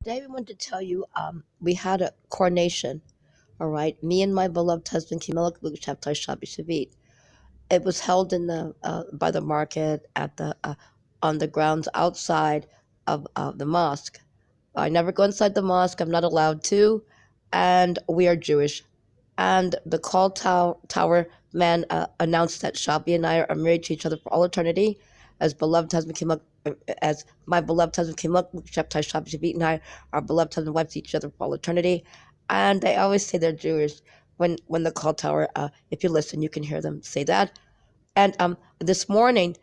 Today we want to tell you we had a coronation, all right? Me and my beloved husband, Melech, shabtai, shabby. It was held in the by the market at the on the grounds outside of the mosque. I never go inside the mosque. I'm not allowed to, and we are Jewish. And the call tower man announced that Shabby and I are married to each other for all eternity, as beloved husband came up, as my beloved husband came up, Shabtai Shabby and I, our beloved husband and wife to each other for all eternity. And they always say they're Jewish when the call tower, if you listen, you can hear them say that. And this morning,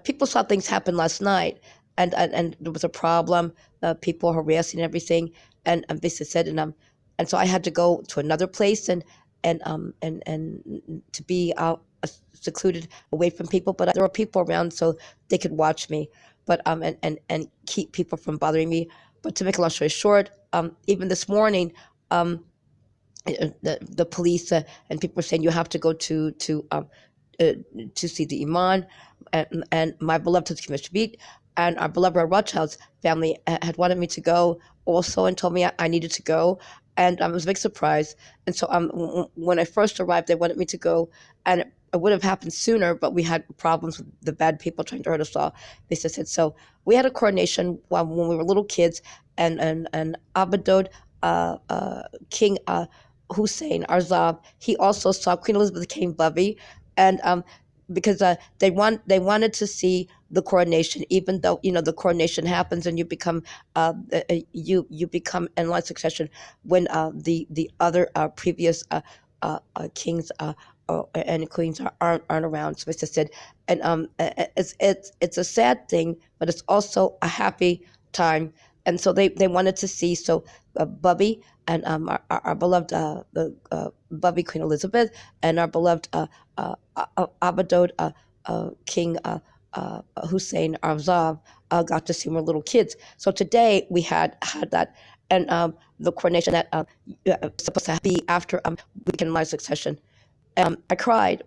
people saw things happen last night, and there was a problem, people harassing and everything, and basically said, and so I had to go to another place and to be secluded away from people, but there were people around so they could watch me, but and keep people from bothering me. But to make a long story short, even this morning, the police and people were saying you have to go to see the imam, and my beloved Shabbat and our beloved Rothschild's family had wanted me to go also and told me I needed to go, and it was a big surprise. And so when I first arrived, they wanted me to go, and it would have happened sooner, but we had problems with the bad people trying to hurt us all. They said so. We had a coronation when we were little kids, and Abba King Hussein Arzav, he also saw Queen Elizabeth came Bubby, and because they wanted to see the coronation, even though the coronation happens and you become you become in line succession when the other previous kings and queens aren't around. So I said, and it's a sad thing, but it's also a happy time. And so they wanted to see Bubby and our beloved Bubby Queen Elizabeth and our beloved Abba King Hussein Arzav got to see when we were little kids. So today we had that, and the coronation that supposed to be after we can live succession. I cried.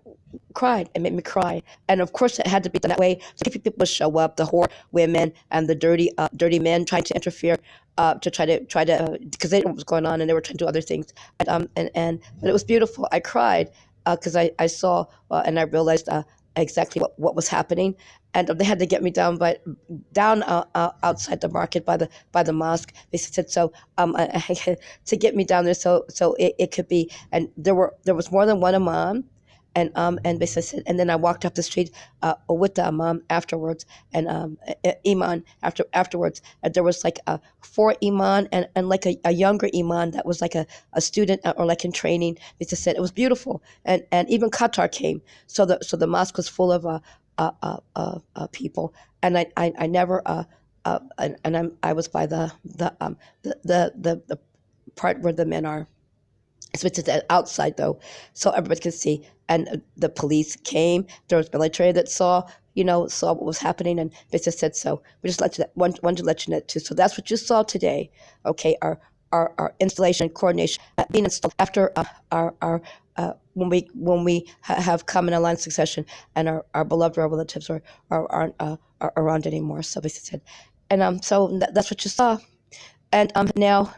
It made me cry, and of course it had to be done that way. So people would show up, the whore women and the dirty men trying to interfere, to try to because they didn't know what was going on and they were trying to do other things. And but it was beautiful. I cried because I saw and I realized exactly what was happening, and they had to get me down outside the market by the mosque. They said so to get me down there so it could be, and there was more than one imam. And they said, and then I walked up the street with the imam afterwards, and iman afterwards. And there was like four iman and like a younger iman that was like a student or like in training. They just said it was beautiful, and even Qatar came. So the mosque was full of people, and I never I was by the part where the men are. So it's outside though, so everybody could see. And the police came. There was military that saw what was happening, and they just said so. We just wanted to let you know too. So that's what you saw today. Okay, our installation and coronation being installed after our when we have come in a line of succession, and our beloved relatives aren't around anymore. So they said, and so that's what you saw. And now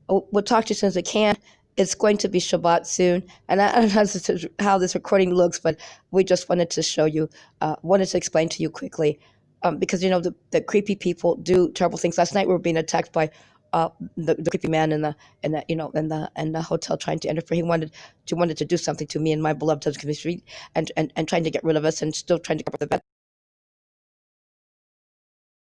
we'll talk to you as soon as we can. It's going to be Shabbat soon, and I don't know how this recording looks, but we just wanted to show you, wanted to explain to you quickly, because the creepy people do terrible things. Last night we were being attacked by the creepy man in the hotel trying to interfere. He wanted to do something to me and my beloved husband, and trying to get rid of us, and still trying to cover the bed.